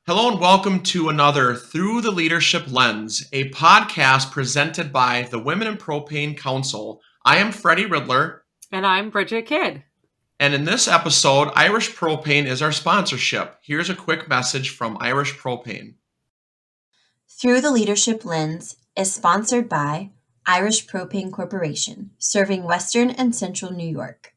Hello and welcome to another Through the Leadership Lens, a podcast presented by the Women in Propane Council. I am Freddie Riddler. And I'm Bridget Kidd. And in this episode, Irish Propane is our sponsorship. Here's a quick message from Irish Propane. Through the Leadership Lens is sponsored by Irish Propane Corporation, serving Western and Central New York.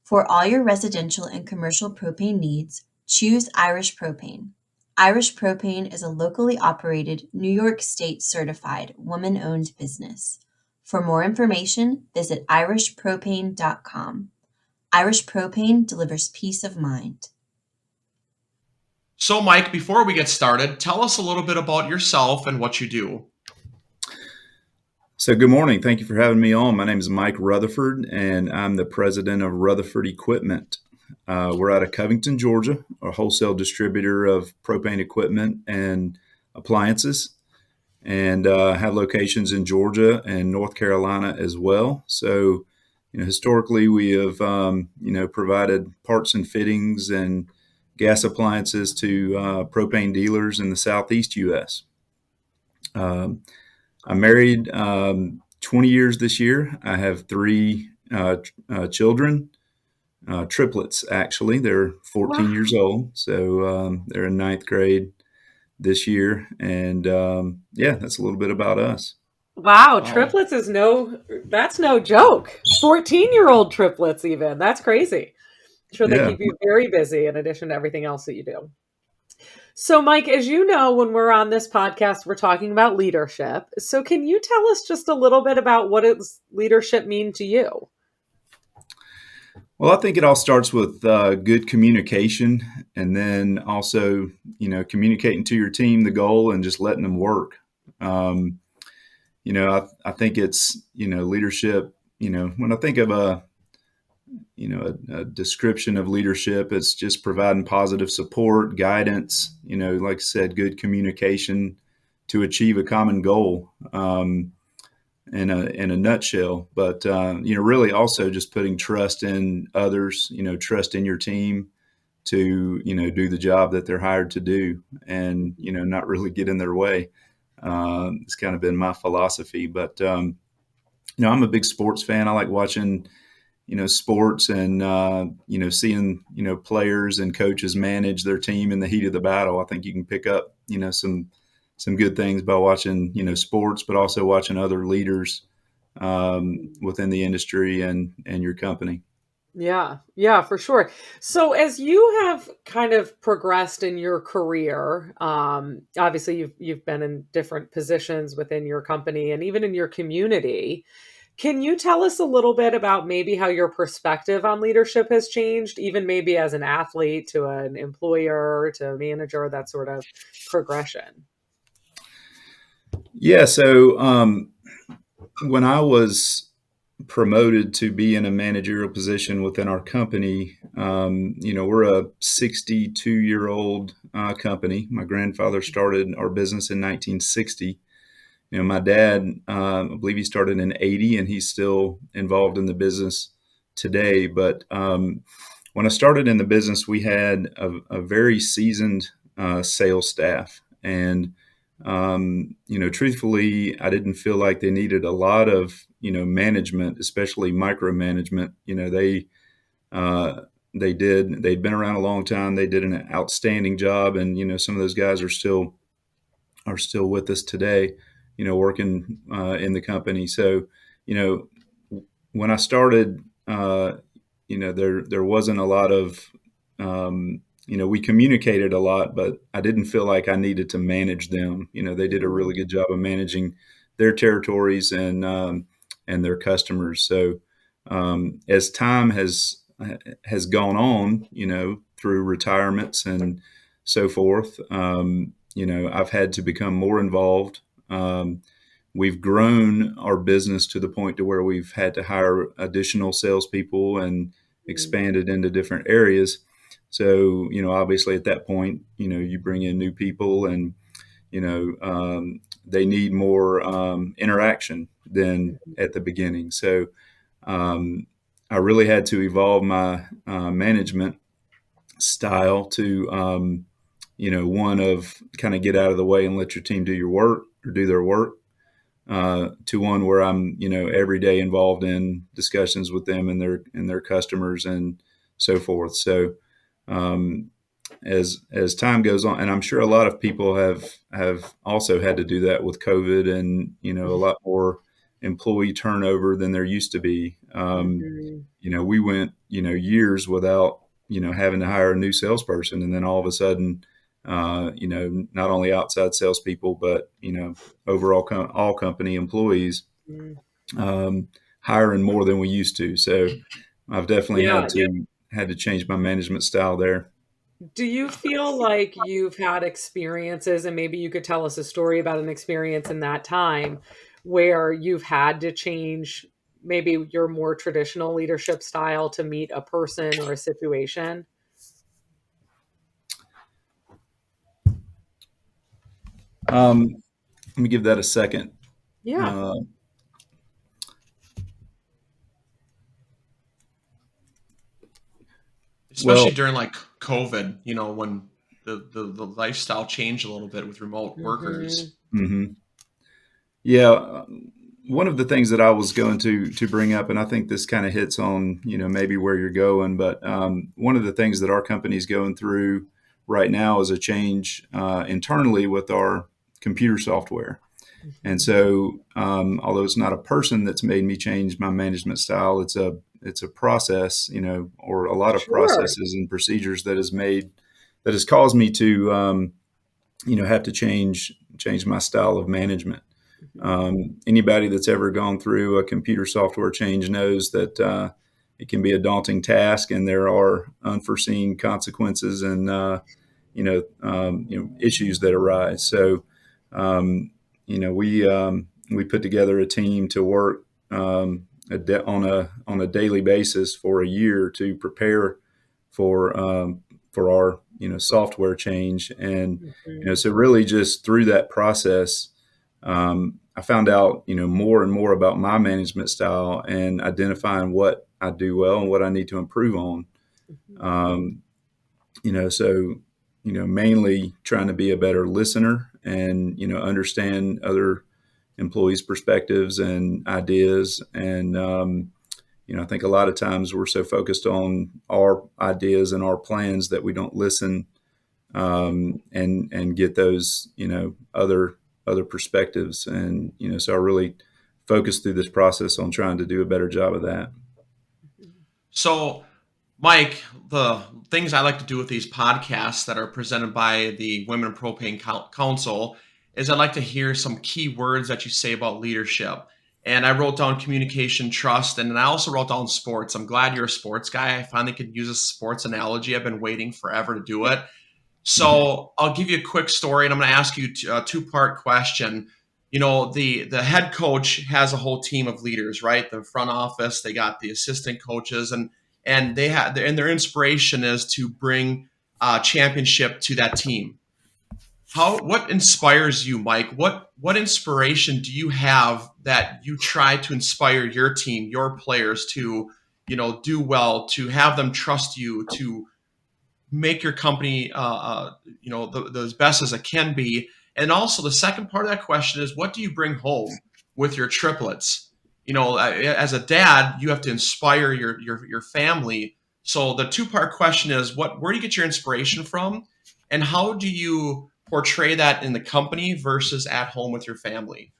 For all your residential and commercial propane needs, choose Irish Propane. Irish Propane is a locally operated, New York State certified, woman-owned business. For more information, visit irishpropane.com. Irish Propane delivers peace of mind. So, Mike, before we get started, tell us a little bit about yourself and what you do. So good morning. Thank you for having me on. My name is Mike Rutherford, and I'm the president of Rutherford Equipment. We're out of Covington, Georgia, a wholesale distributor of propane equipment and appliances, and have locations in Georgia and North Carolina as well. So, historically, we have, provided parts and fittings and gas appliances to propane dealers in the Southeast U.S. I'm married 20 years this year. I have three children, triplets, actually. They're 14 years old, so they're in ninth grade this year. And that's a little bit about us. Wow, triplets that's no joke. 14-year-old triplets even. That's crazy. I'm sure they keep you very busy in addition to everything else that you do. So, Mike, as you know, when we're on this podcast, we're talking about leadership. So can you tell us just a little bit about what does leadership mean to you? Well, I think it all starts with good communication, and then also, communicating to your team the goal and just letting them work. I think it's, leadership, when I think of a description of leadership, it's just providing positive support, guidance, like I said, good communication to achieve a common goal, in a nutshell. But, really also just putting trust in others, trust in your team to, do the job that they're hired to do and, not really get in their way. It's kind of been my philosophy, but, I'm a big sports fan. I like watching sports and, seeing, players and coaches manage their team in the heat of the battle. I think you can pick up, some good things by watching, sports, but also watching other leaders within the industry and your company. Yeah, for sure. So as you have kind of progressed in your career, obviously you've been in different positions within your company and even in your community. Can you tell us a little bit about maybe how your perspective on leadership has changed, even maybe as an athlete to an employer to a manager, that sort of progression? Yeah. So when I was promoted to be in a managerial position within our company, we're a 62-year-old company. My grandfather started our business in 1960. My dad, I believe he started in 80, and he's still involved in the business today. But when I started in the business, we had a very seasoned sales staff. And, truthfully, I didn't feel like they needed a lot of, management, especially micromanagement. They'd been around a long time. They did an outstanding job. And, some of those guys are still with us today, working in the company. So, when I started, there wasn't a lot of, we communicated a lot, but I didn't feel like I needed to manage them. They did a really good job of managing their territories and their customers. So as time has gone on, through retirements and so forth, I've had to become more involved. We've grown our business to the point to where we've had to hire additional salespeople and expanded into different areas. So, obviously at that point, you bring in new people and, they need more interaction than at the beginning. So I really had to evolve my management style to one of kind of get out of the way and let your team do your work or do their work, to one where I'm, every day involved in discussions with them and their customers and so forth. So, um, as time goes on, and I'm sure a lot of people have also had to do that with COVID, and a lot more employee turnover than there used to be. Mhm. We went years without having to hire a new salesperson, and then all of a sudden, not only outside salespeople but overall all company employees, Mm. um, hiring more than we used to. So I've definitely Yeah, yeah. had to change my management style there. Do you feel like you've had experiences, and maybe you could tell us a story about an experience in that time where you've had to change maybe your more traditional leadership style to meet a person or a situation? Um, Let me give that a second. Yeah. Uh, Especially well, during like COVID, when the lifestyle changed a little bit with remote Mhm. workers. mhm. Yeah, one of the things that I was going to bring up, and I think this kind of hits on maybe where you're going, but one of the things that our company is going through right now is a change internally with our computer software. And Mhm. so, although it's not a person that's made me change my management style, it's a process, or a lot of Sure. processes and procedures that has caused me to have to change my style of management. Mhm. Anybody that's ever gone through a computer software change knows that it can be a daunting task, and there are unforeseen consequences and issues that arise. So, we put together a team to work on a daily basis for a year to prepare for our software change, and Mhm. so really just through that process, I found out more and more about my management style and identifying what I do well and what I need to improve on. Mhm. Um, so mainly trying to be a better listener and understand other employees' perspectives and ideas. And I think a lot of times we're so focused on our ideas and our plans that we don't listen, and get those other perspectives. And so I really focused through this process on trying to do a better job of that. Mhm. So, Mike, the things I like to do with these podcasts that are presented by the Women in Propane Council is I like to hear some key words that you say about leadership. And I wrote down communication, trust, and then I also wrote down sports. I'm glad you're a sports guy. I finally could use a sports analogy. I've been waiting forever to do it. So I'll give you a quick story, and I'm going to ask you a two-part question. The head coach has a whole team of leaders, right? The front office, they got the assistant coaches, and they have and their inspiration is to bring championship to that team. What inspires you, Mike? What inspiration do you have that you try to inspire your team, your players to do well, to have them trust you, to make your company as best as it can be. And also the second part of that question is, what do you bring home with your triplets? As a dad, you have to inspire your family. So the two-part question is, where do you get your inspiration from, and how do you portray that in the company versus at home with your family?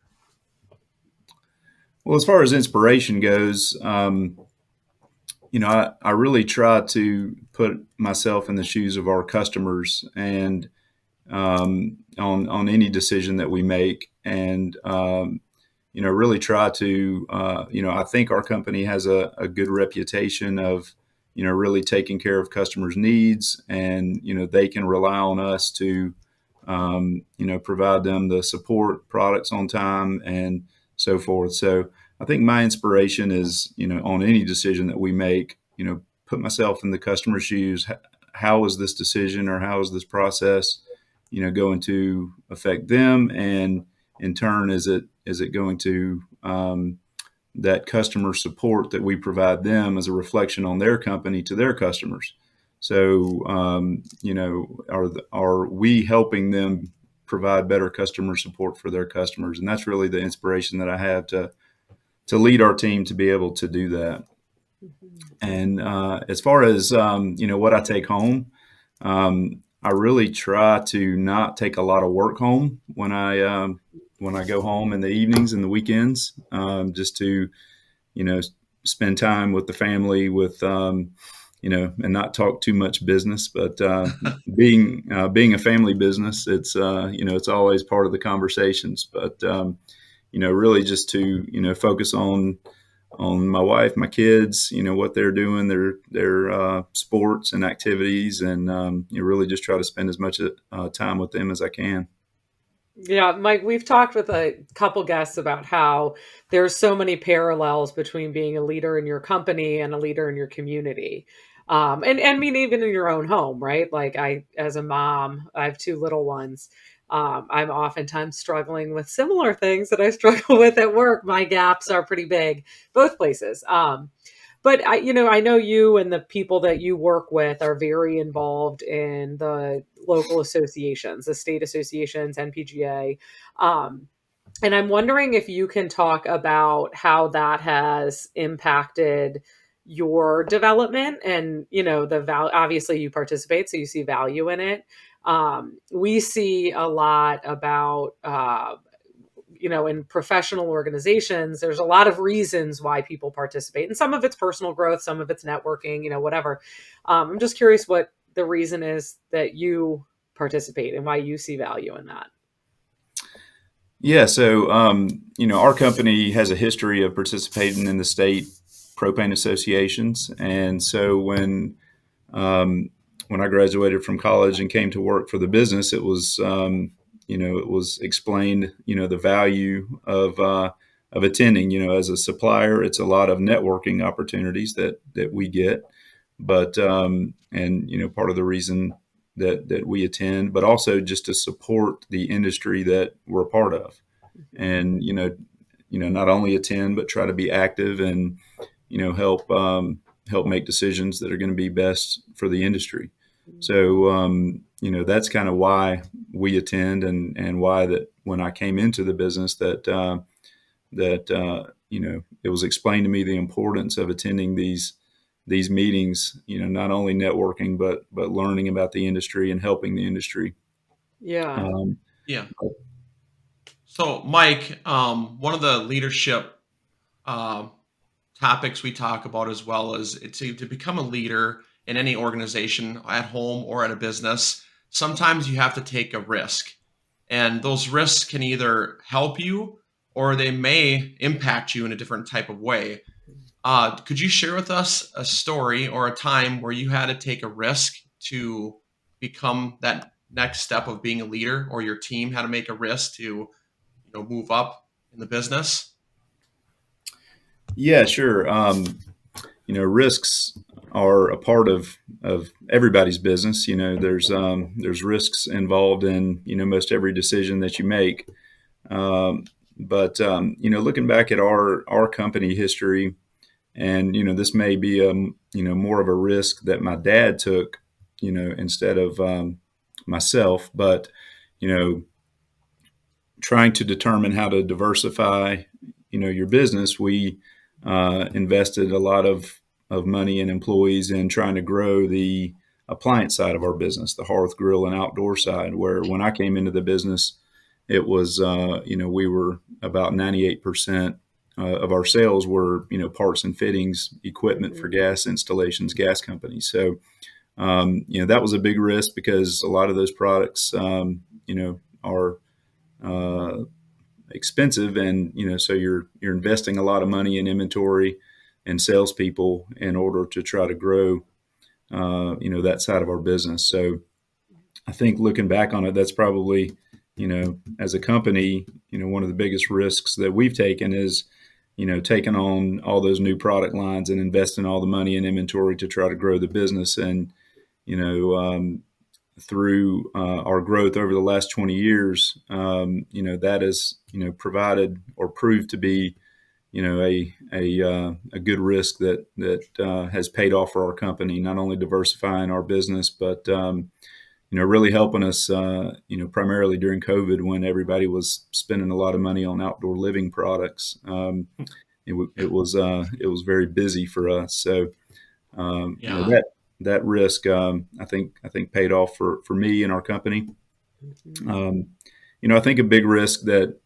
Well, as far as inspiration goes, I really try to put myself in the shoes of our customers, and on any decision that we make, and really try to I think our company has a good reputation of really taking care of customers' needs, and they can rely on us to provide them the support products on time and so forth. So I think my inspiration is on any decision that we make, put myself in the customer's shoes. How is this decision, or how is this process going to affect them, and in turn, is it going to that customer support that we provide them as a reflection on their company to their customers? So, are we helping them provide better customer support for their customers? And that's really the inspiration that I have to lead our team to be able to do that. Mhm. And as far as what I take home, I really try to not take a lot of work home when I go home in the evenings and the weekends, just to you know spend time with the family, with and not talk too much business. But being a family business, it's always part of the conversations. But really just to focus on my wife, my kids, what they're doing, their sports and activities, and really just try to spend as much time with them as I can. Yeah, Mike, we've talked with a couple guests about how there's so many parallels between being a leader in your company and a leader in your community. And I mean, even in your own home, right? Like as a mom, I have two little ones. I'm oftentimes struggling with similar things that I struggle with at work. My gaps are pretty big, both places. But I know you and the people that you work with are very involved in the local associations, the state associations, NPGA. Um, and I'm wondering if you can talk about how that has impacted your development and, the obviously you participate, so you see value in it. We see a lot about, in professional organizations, there's a lot of reasons why people participate. And some of it's personal growth, some of it's networking, whatever. I'm just curious what the reason is that you participate and why you see value in that. Yeah, so our company has a history of participating in the state propane associations, and so when I graduated from college and came to work for the business, it was explained, the value of attending. As a supplier, it's a lot of networking opportunities that we get, but and part of the reason that we attend, but also just to support the industry that we're a part of, and not only attend but try to be active and help make decisions that are going to be best for the industry. So that's kind of why we attend, and why that when I came into the business that it was explained to me the importance of attending these meetings. Not only networking but learning about the industry and helping the industry. Yeah. Um, Yeah. So, Mike, one of the leadership uh, topics we talk about as well is to become a leader in any organization at home or at a business. Sometimes you have to take a risk, and those risks can either help you or they may impact you in a different type of way. Could you share with us a story or a time where you had to take a risk to become that next step of being a leader, or your team had to make a risk to move up in the business? yeah, sure. Risks are a part of everybody's business. There's risks involved in most every decision that you make. But looking back at our company history, and this may be more of a risk that my dad took, instead of myself, but you know trying to determine how to diversify your business. We invested a lot of money and employees in trying to grow the appliance side of our business, the hearth, grill, and outdoor side, where when I came into the business, it was we were about 98% of our sales were parts and fittings, equipment for Mhm. gas installations, gas companies. So that was a big risk, because a lot of those products are uh, expensive, and so you're investing a lot of money in inventory and salespeople in order to try to grow that side of our business. So I think looking back on it, that's probably as a company, one of the biggest risks that we've taken is taking on all those new product lines and investing all the money in inventory to try to grow the business. And you know through our growth over the last 20 years, that has provided or proved to be a good risk that has paid off for our company, not only diversifying our business, but really helping us, primarily during COVID when everybody was spending a lot of money on outdoor living products. It was very busy for us. So Yeah. that risk, I think paid off for me and our company. Mhm. Um, I think a big risk that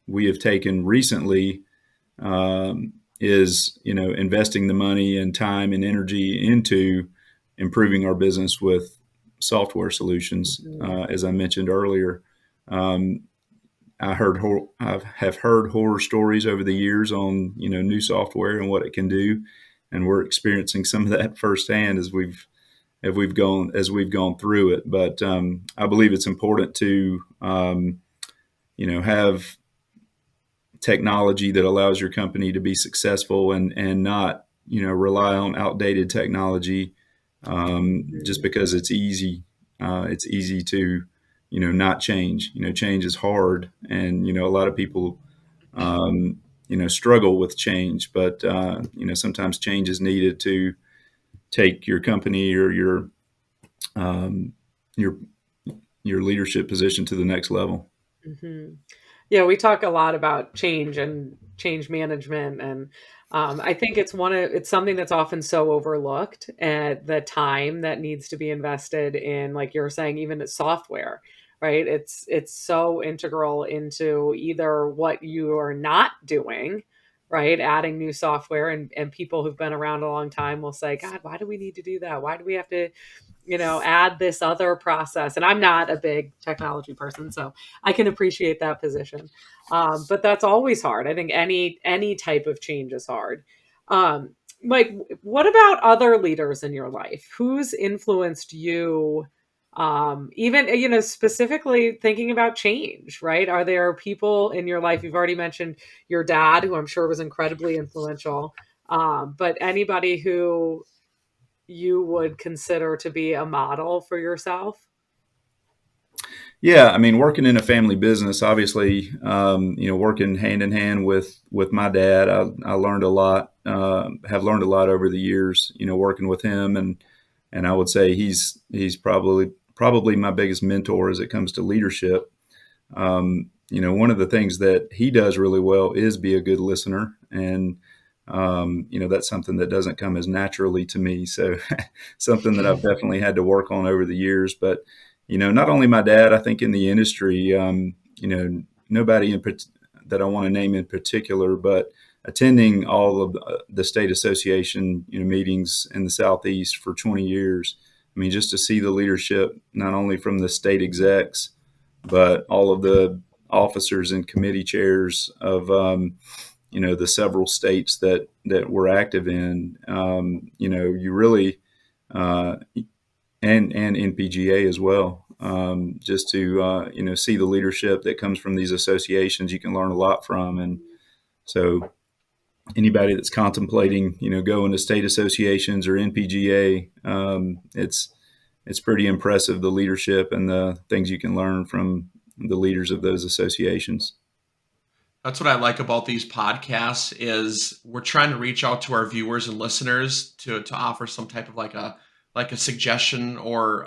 we have taken recently is investing the money and time and energy into improving our business with software solutions. Mhm. As I mentioned earlier, um, I have heard horror stories over the years on new software and what it can do, and we're experiencing some of that firsthand as we've gone through it. But I believe it's important to have technology that allows your company to be successful and not rely on outdated technology just Mhm. because it's easy. It's easy to not change. Change is hard, and a lot of people struggle with change. But sometimes change is needed to take your company or um, your your leadership position to the next level. Mhm. Yeah, we talk a lot about change and change management, and I think it's something that's often so overlooked at the time that needs to be invested in, like you're saying, even at software, right? It's so integral into either what you are not doing, right? Adding new software, and people who've been around a long time will say, God, why do we need to do that? Why do we have to add this other process? And I'm not a big technology person, so I can appreciate that position. But that's always hard. I think any type of change is hard. Um, Mike, what about other leaders in your life? Who's influenced you? Even specifically thinking about change, right? Are there people in your life? You've already mentioned your dad, who I'm sure was incredibly influential. But anybody who you would consider to be a model for yourself? Yeah, I mean, working in a family business, obviously, working hand in hand with my dad, I learned a lot. Have learned a lot over the years. Working with him, and I would say he's probably my biggest mentor as it comes to leadership. One of the things that he does really well is be a good listener, and that's something that doesn't come as naturally to me. So something that I've definitely had to work on over the years. But not only my dad, I think in the industry, nobody that I want to name in particular, but attending all of the state association meetings in the Southeast for 20 years. I mean, just to see the leadership, not only from the state execs, but all of the officers and committee chairs of the several states that we're active in. You really and NPGA as well. Just to see the leadership that comes from these associations, you can learn a lot from. And so anybody that's contemplating going to state associations or NPGA, it's pretty impressive, the leadership and the things you can learn from the leaders of those associations. That's what I like about these podcasts is we're trying to reach out to our viewers and listeners to offer some type of like a suggestion or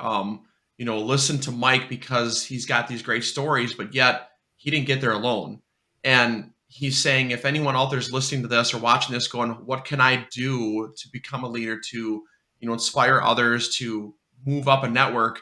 listen to Mike because he's got these great stories, but yet he didn't get there alone. And he's saying if anyone out there is listening to this or watching this going, what can I do to become a leader to inspire others to move up a network?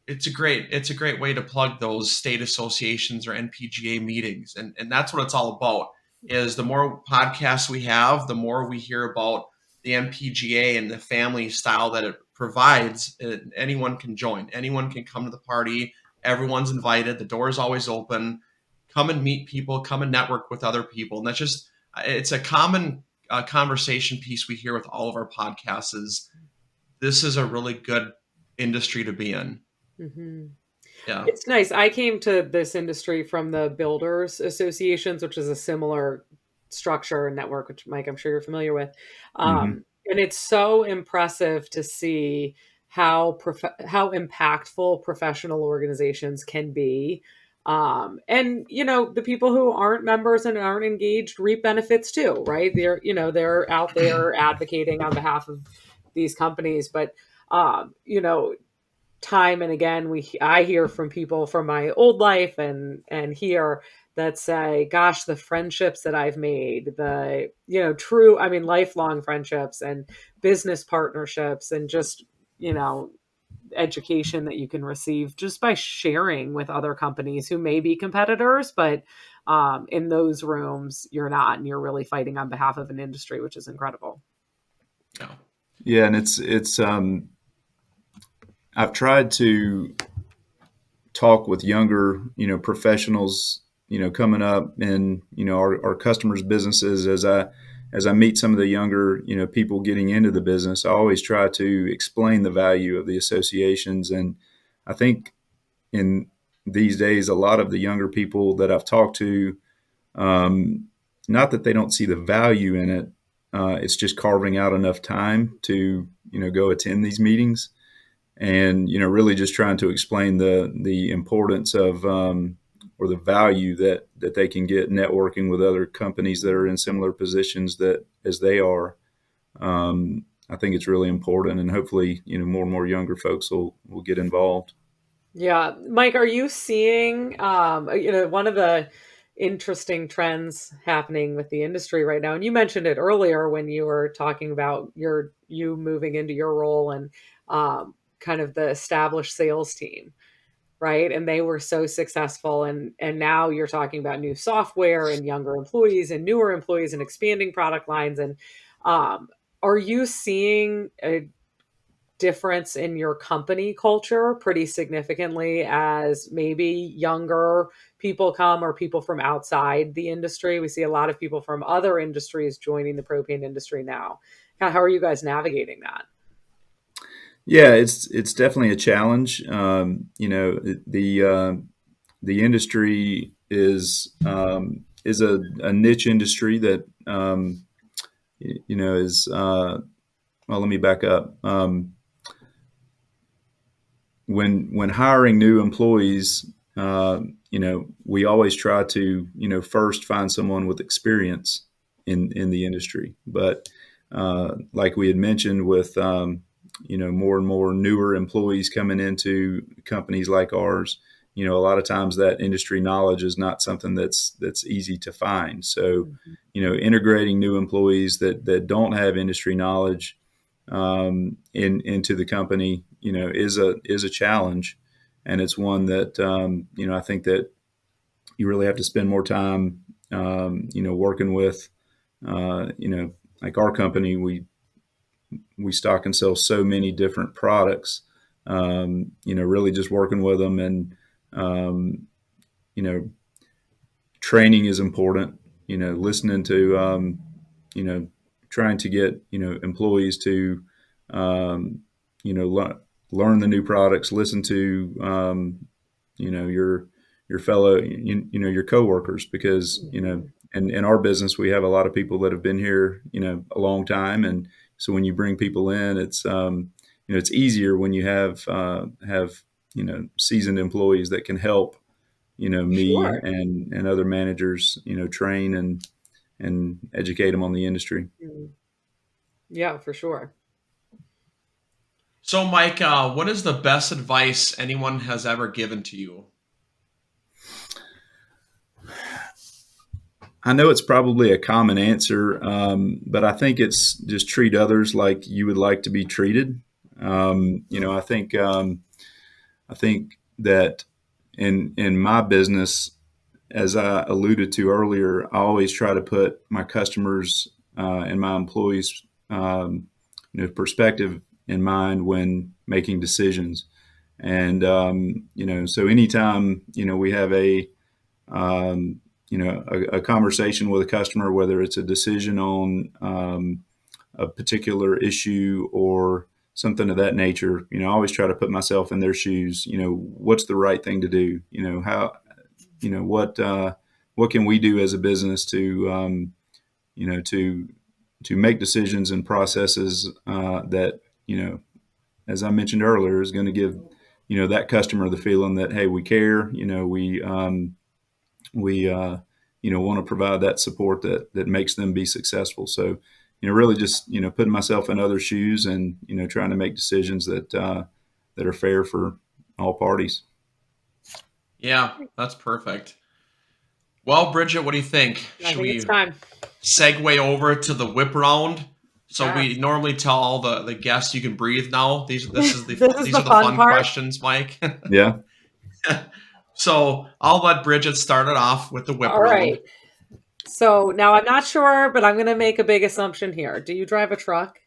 It's a great way to plug those state associations or NPGA meetings, and that's what it's all about. Is the more podcasts we have, the more we hear about the NPGA and the family style that it provides. Anyone can join, anyone can come to the party. Everyone's invited. The door is always open. Come and meet people. Come and network with other people, and that's just it's a common conversation piece we hear with all of our podcasts. Is this is a really good industry to be in. Mhm. Yeah. It's nice. I came to this industry from the builders associations, which is a similar structure and network, which Mike, I'm sure you're familiar with. Hmm. And it's so impressive to see how impactful professional organizations can be. And the people who aren't members and aren't engaged reap benefits too, right? They're out there advocating on behalf of these companies. But time and again, I hear from people from my old life and here that say, gosh, the friendships that I've made, the true, I mean, lifelong friendships and business partnerships, and just education that you can receive just by sharing with other companies who may be competitors, but in those rooms you're not, and you're really fighting on behalf of an industry, which is incredible. Yeah. Yeah, and it's I've tried to talk with younger, professionals, coming up in, our customers' businesses. As I meet some of the younger, people getting into the business, I always try to explain the value of the associations. And I think in these days, a lot of the younger people that I've talked to, not that they don't see the value in it, it's just carving out enough time to, go attend these meetings, and really just trying to explain the importance of, or the value that they can get networking with other companies that are in similar positions that as they are. I think it's really important, and hopefully more and more younger folks will get involved. Yeah. Mike, are you seeing, one of the interesting trends happening with the industry right now? And you mentioned it earlier when you were talking about you moving into your role and kind of the established sales team, right? And they were so successful. And now you're talking about new software and younger employees and newer employees and expanding product lines. And um, are you seeing a difference in your company culture pretty significantly as maybe younger people come, or people from outside the industry? We see a lot of people from other industries joining the propane industry now. How are you guys navigating that? Yeah, it's definitely a challenge. The industry is a niche industry that, is well. Let me back up. When hiring new employees, we always try to, first find someone with experience in the industry. But like we had mentioned, with more and more newer employees coming into companies like ours, a lot of times that industry knowledge is not something that's easy to find. So, Mhm. integrating new employees that don't have industry knowledge, into the company, is a challenge, and it's one that, I think that you really have to spend more time, working with, like our company. We stock and sell so many different products. Really just working with them, and you know, training is important. Listening to, you know, trying to get employees to, um, learn the new products. Listen to, your fellow, your coworkers, because Mhm. in our business we have a lot of people that have been here a long time, and so when you bring people in, it's easier when you have seasoned employees that can help me Sure. and other managers train and educate them on the industry. Mhm. Yeah, for sure. So, Mike, what is the best advice anyone has ever given to you? I know it's probably a common answer, but I think it's just treat others like you would like to be treated. I think that in my business, as I alluded to earlier, I always try to put my customers and my employees, perspective in mind when making decisions. And so anytime we have um, a conversation with a customer, whether it's a decision on a particular issue or something of that nature, I always try to put myself in their shoes. What's the right thing to do? How what can we do as a business to you know to make decisions and processes that as I mentioned earlier, is going to give that customer the feeling that, hey, we care, we want to provide that support that makes them be successful. So, really just, putting myself in other shoes and, trying to make decisions that are fair for all parties. Yeah, that's perfect. Well, Bridget, what do you think? I Should think it's we time. segue over to the whip round? So we Yes. normally tell all the guests you can breathe now. This is These the are the fun fun part. questions, Mike. Yeah. So I'll let Bridget start it off with the whip All round. right. So now I'm not sure, but I'm going to make a big assumption here. Do you drive a truck?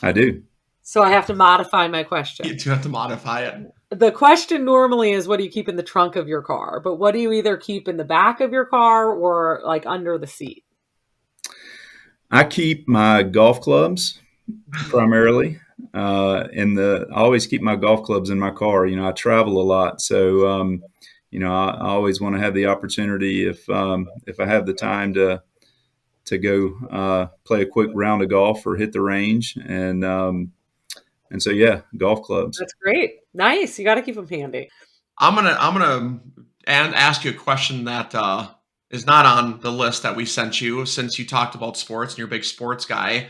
I do. So I have to modify my You question. do have to modify it. The question normally is, what do you keep in the trunk of your car? But what do you either keep in the back of your car or like under the seat? I keep my golf clubs primarily. I always keep my golf clubs in my car. I travel a lot, so I always want to have the opportunity if I have the time to go play a quick round of golf or hit the range, and so yeah, golf clubs. That's great. Nice. You got to keep them handy. I'm gonna and ask you a question that is not on the list that we sent you, since you talked about sports and you're a big sports guy.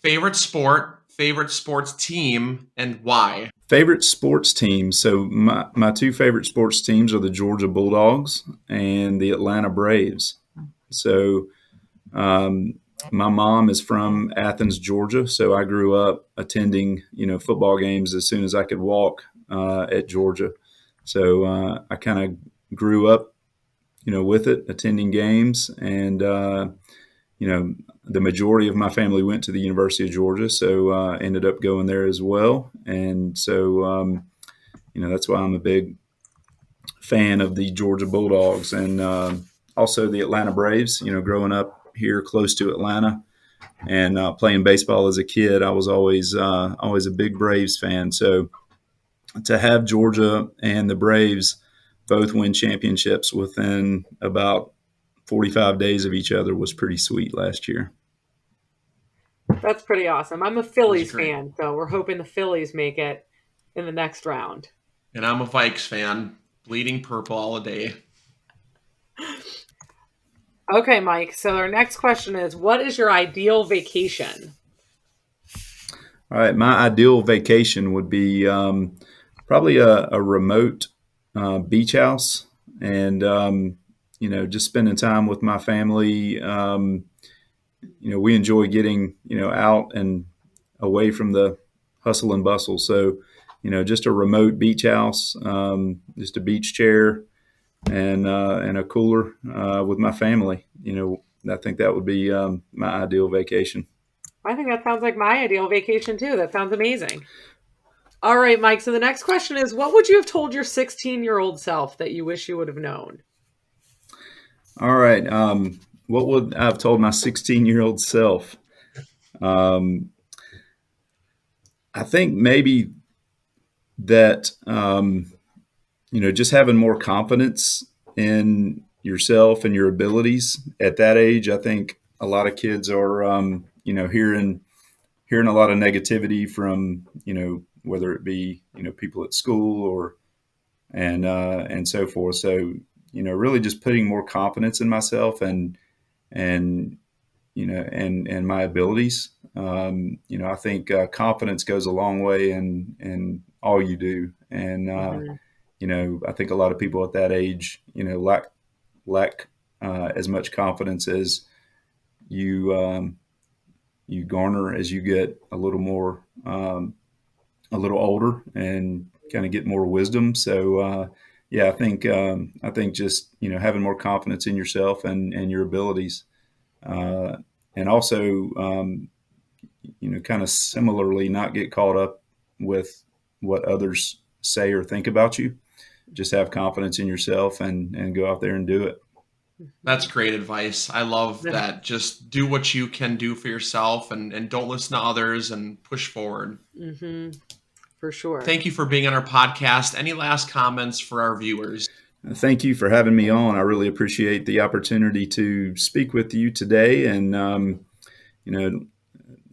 Favorite sport, favorite sports team, and why? Favorite sports teams. So my two favorite sports teams are the Georgia Bulldogs and the Atlanta Braves. So my mom is from Athens, Georgia, so I grew up attending, football games as soon as I could walk at Georgia. So I kind of grew up, with it, attending games, and the majority of my family went to the University of Georgia, so ended up going there as well, and so that's why I'm a big fan of the Georgia Bulldogs and also the Atlanta Braves. Growing up here close to Atlanta and playing baseball as a kid, I was always a big Braves fan. So to have Georgia and the Braves both win championships within about 45 days of each other was pretty sweet last year. That's pretty awesome. I'm a Those are Phillies great. fan, so we're hoping the Phillies make it in the next round. And I'm a Vikes fan, bleeding purple all day. Okay, Mike. So our next question is, what is your ideal vacation? All right, my ideal vacation would be probably a remote beach house, and just spending time with my family. We enjoy getting out and away from the hustle and bustle. So, just a remote beach house, just a beach chair, and a cooler with my family. I think that would be my ideal vacation. I think that sounds like my ideal vacation too. That sounds amazing. All right, Mike. So the next question is, what would you have told your 16-year-old self that you wish you would have known? All right. What would I have told my 16-year-old self? I think maybe that, just having more confidence in yourself and your abilities at that age. I think a lot of kids are, hearing a lot of negativity from, whether it be, people at school or, and so forth. So, really just putting more confidence in myself and and my abilities. I think confidence goes a long way in all you do, and Hmm. I think a lot of people at that age, lack as much confidence as you you garner as you get a little older and kind of get more wisdom. So yeah, I think just having more confidence in yourself and your abilities, uh, and also kind of similarly not get caught up with what others say or think about you. Just have confidence in yourself and go out there and do it. That's great advice. I love that. Just do what you can do for yourself, and don't listen to others, and push forward. Hmm. For sure. Thank you for being on our podcast. Any last comments for our viewers? Thank you for having me on. I really appreciate the opportunity to speak with you today. And, you know,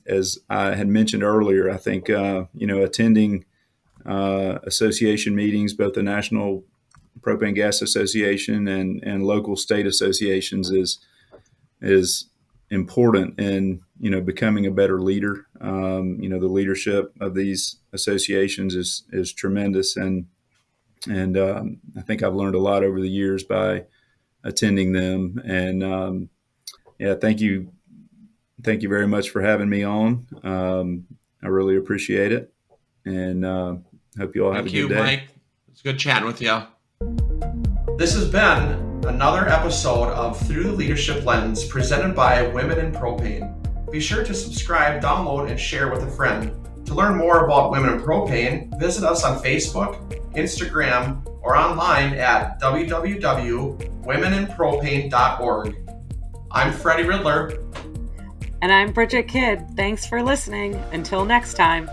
as I had mentioned earlier, I think, attending association meetings, both the National Propane Gas Association and local state associations is important in becoming a better leader. The leadership of these associations is tremendous, and I think I've learned a lot over the years by attending them. And yeah, thank you very much for having me on. I really appreciate it, and hope you all have a Thank you, good day. Mike. It's good chatting with you. This has been another episode of Through the Leadership Lens, presented by Women in Propane. Be sure to subscribe, download, and share with a friend. To learn more about Women in Propane, visit us on Facebook, Instagram, or online at www.womeninpropane.org. I'm Freddie Riddler. And I'm Bridget Kidd. Thanks for listening. Until next time.